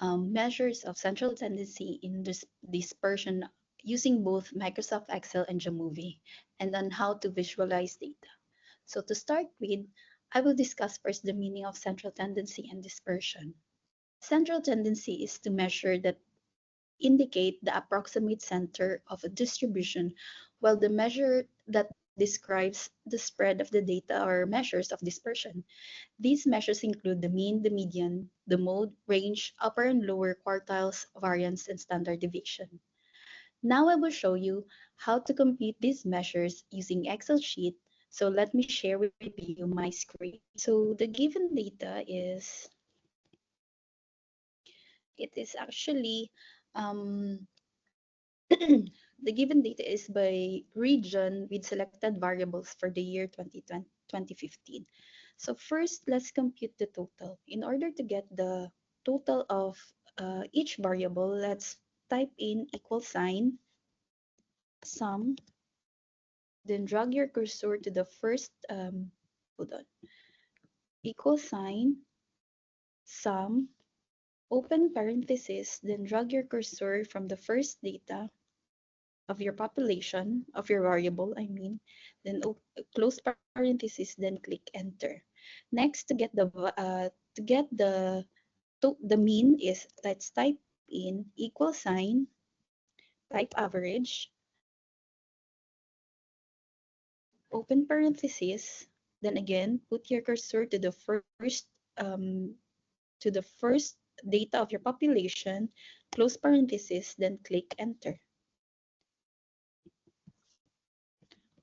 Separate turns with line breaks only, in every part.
measures of central tendency in dispersion using both Microsoft Excel and Jamovie, and on how to visualize data. So to start with, I will discuss first the meaning of central tendency and dispersion. Central tendency is to measure that indicate the approximate center of a distribution, while the measure that describes the spread of the data or measures of dispersion. These measures include the mean, the median, the mode, range, upper and lower quartiles, variance, and standard deviation. Now I will show you how to compute these measures using Excel sheet. So let me share with you my screen. So the given data is, it is actually, um, the given data is by region with selected variables for the year 2020, 2015. So first, let's compute the total. In order to get the total of each variable, let's type in equal sign, sum, then drag your cursor to the first, hold on, equal sign, sum, open parenthesis, then drag your cursor from the first data of your population, of your variable, I mean, then close parenthesis, then click enter. Next, to get the mean is, let's type in equal sign, type average, open parenthesis, then again put your cursor to the um, first data of your population, close parenthesis, then click enter.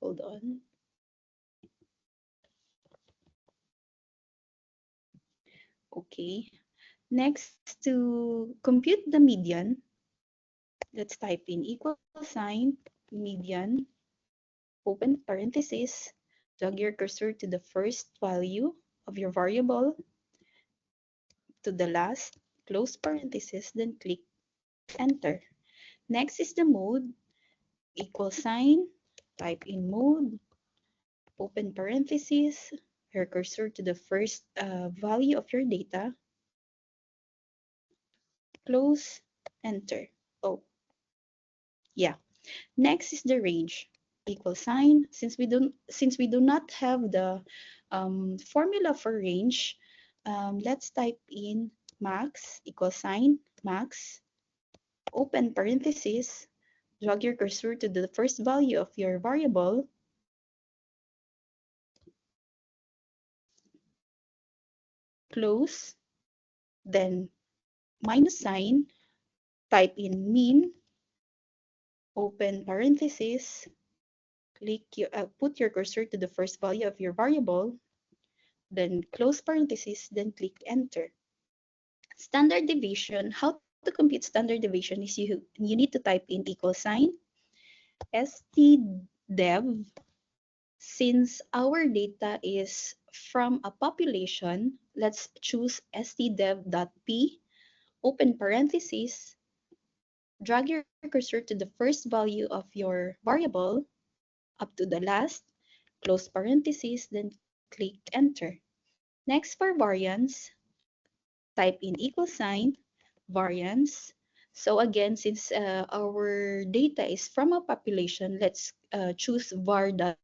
Hold on. Okay. Next, to compute the median, let's type in equal sign, median, open parenthesis, drag your cursor to the first value of your variable, to the last, close parenthesis, then click enter. Next is the mode, equal sign, type in mode, open parenthesis, your cursor to the first value of your data, close, enter. Oh, yeah. Next is the range, equal sign. Since we do not have the formula for range, let's type in max, equal sign, max, open parenthesis, drag your cursor to the first value of your variable, close, then minus sign, type in mean, open parenthesis, put your cursor to the first value of your variable, then close parenthesis, then click enter. Standard deviation, how to compute standard deviation is you need to type in equal sign, stdev, since our data is from a population, let's choose stdev.p, open parenthesis, drag your cursor to the first value of your variable up to the last, close parenthesis, then click enter. Next, for variance, type in equal sign, variance. So again, since our data is from a population, let's choose var.p,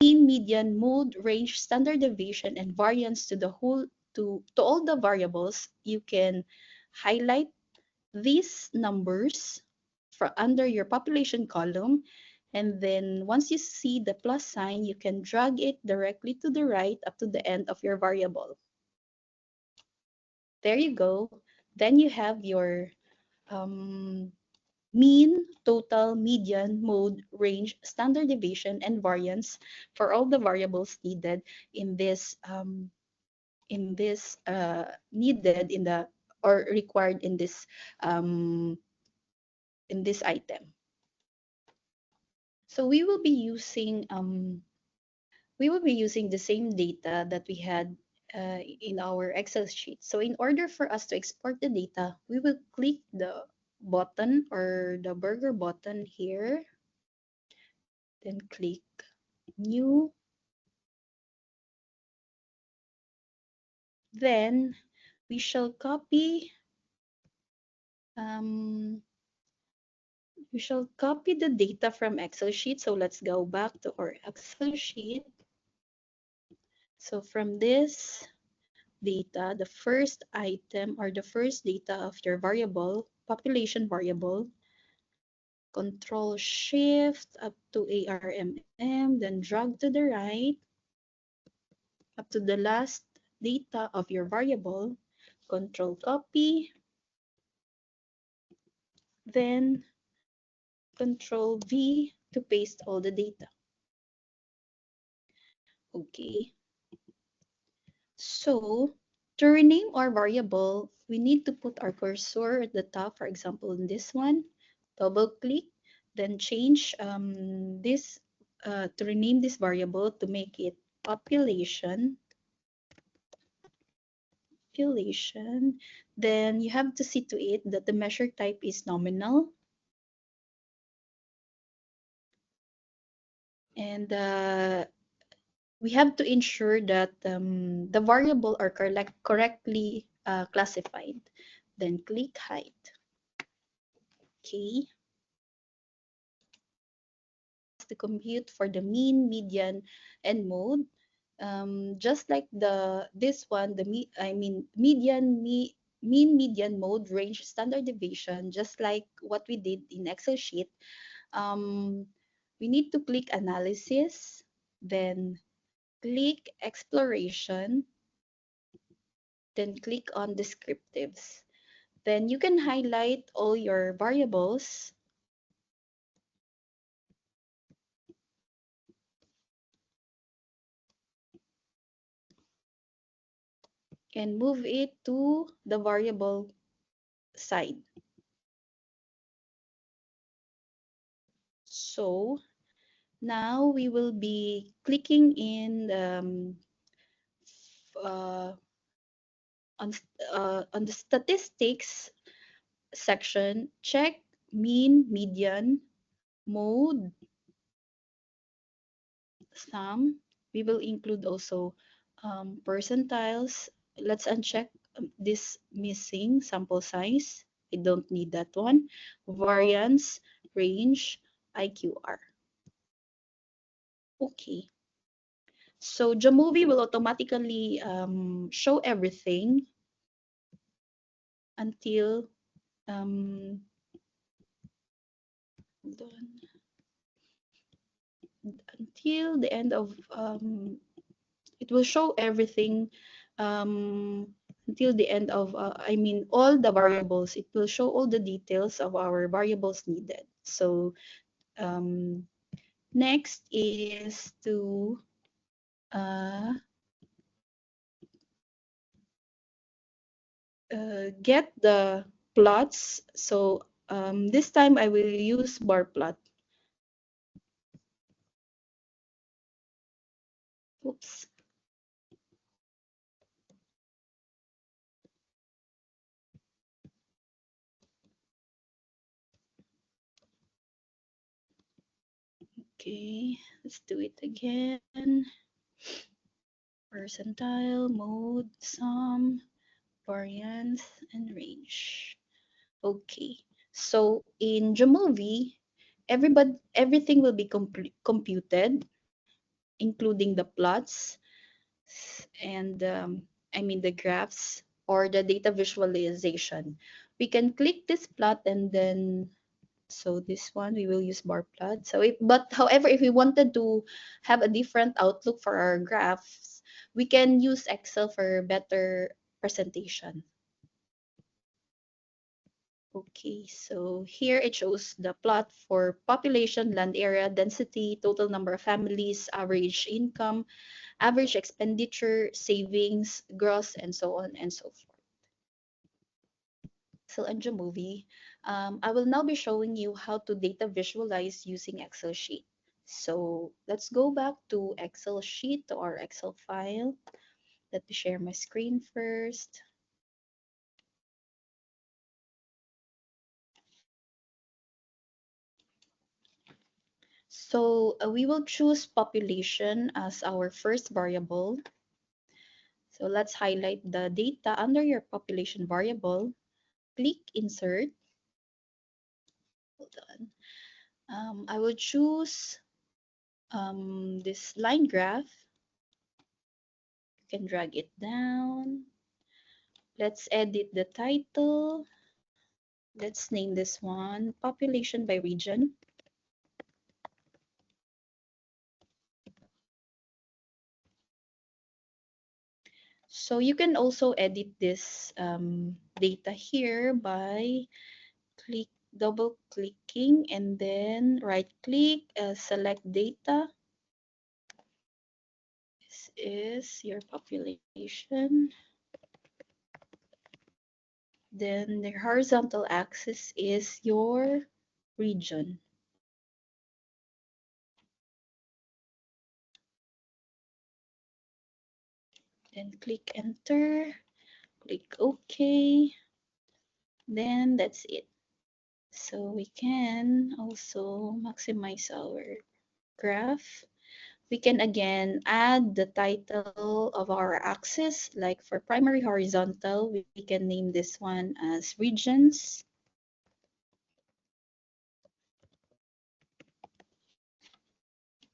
mean, median, mode, range, standard deviation, and variance to the whole to all the variables. You can highlight these numbers for under your population column, and then once you see the plus sign, you can drag it directly to the right up to the end of your variable. There you go. Then you have your um, mean, total, median, mode, range, standard deviation, and variance for all the variables needed in this needed in the or required um, in this item. So we will be using the same data that we had in our Excel sheet. So in order for us to export the data, we will click the button or the burger button here, then click new. Then we shall copy um, the data from Excel sheet. So let's go back to our Excel sheet. So from this data, the first item or the first data of your variable, population variable, Control Shift up to ARMM, then drag to the right up to the last data of your variable, Control Copy, then Control V to paste all the data. Okay. So to rename our variable, we need to put our cursor at the top, for example, in this one, double click, then change this to rename this variable to make it population. Then you have to see to it that the measure type is nominal. And we have to ensure that the variable are correctly classified. Then click hide. Okay. To compute for the mean, median, and mode. Just like this one, mean, median, mode, range, standard deviation, just like what we did in Excel sheet. We need to click analysis, then click exploration, then click on descriptives. Then you can highlight all your variables and move it to the variable side. So now we will be clicking in uh, on the statistics section, check mean, median, mode, sum. We will include also percentiles. Let's uncheck this missing sample size. I don't need that one. Variance, range, IQR. Okay. So Jamovi will automatically show everything until um, hold on, until the end of it will show everything um, until the end of all the variables. It will show all the details of our variables needed. So next is to get the plots. So this time I will use bar plot. Oops. Okay, let's do it again. Percentile, mode, sum, variance, and range. Okay, so in Jamovi, everything will be computed, including the plots and the graphs or the data visualization. We can click this plot and then so this one we will use bar plot. But however, if we wanted to have a different outlook for our graphs, we can use Excel for better presentation. Okay, so here it shows the plot for population, land area, density, total number of families, average income, average expenditure, savings, gross, and so on and so forth. Excel and Jamovi. I will now be showing you how to data visualize using Excel sheet. So let's go back to Excel sheet, to our Excel file. Let me share my screen first. So we will choose population as our first variable. So let's highlight the data under your population variable. Click insert. Hold on. I will choose this line graph. You can drag it down. Let's edit the title. Let's name this one population by region. So you can also edit this data here by double clicking and then right click, select data. This is your population. Then the horizontal axis is your region. Then click enter, click OK. Then that's it. So we can also maximize our graph. We can again add the title of our axis, like for primary horizontal, we can name this one as regions.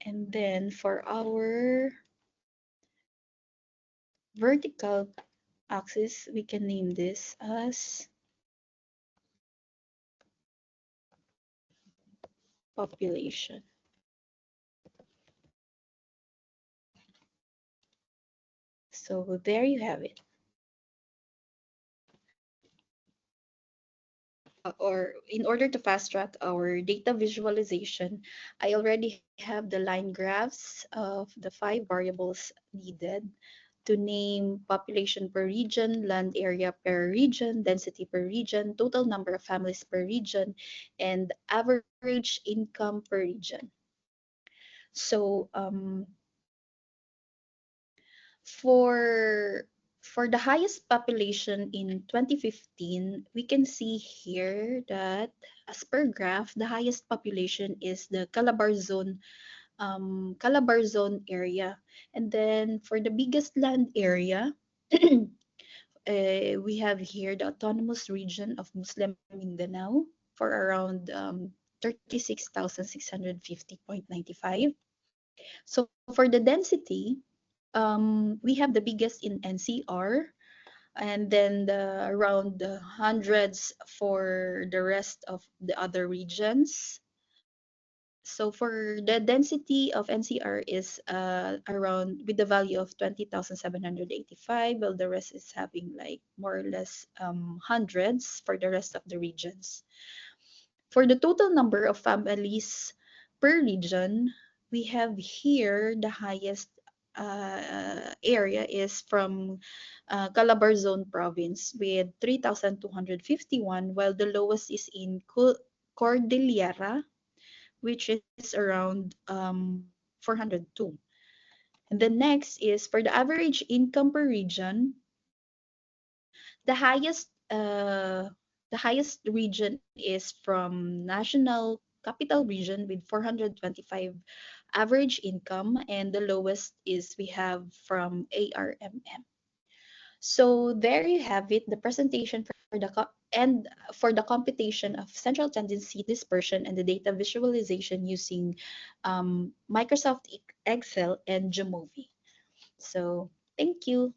And then for our vertical axis, we can name this as population. So there you have it. Or in order to fast track our data visualization, I already have the line graphs of the 5 variables needed to name population per region, land area per region, density per region, total number of families per region, and average income per region. So for the highest population in 2015, we can see here that as per graph, the highest population is the Calabar zone area. And then for the biggest land area, we have here the autonomous region of Muslim Mindanao for around 36,650.95. So for the density, we have the biggest in NCR, and then around the hundreds for the rest of the other regions. So for the density of NCR is around with the value of 20,785, while the rest is having like more or less hundreds for the rest of the regions. For the total number of families per region, we have here the highest area is from Calabar Zone province with 3,251, while the lowest is in Cordillera, which is around 402. And the next is for the average income per region, the highest region is from National Capital Region with 425 average income, and the lowest is we have from ARMM. So there you have it, the presentation for the computation of central tendency dispersion and the data visualization using Microsoft Excel and Jamovi. So thank you.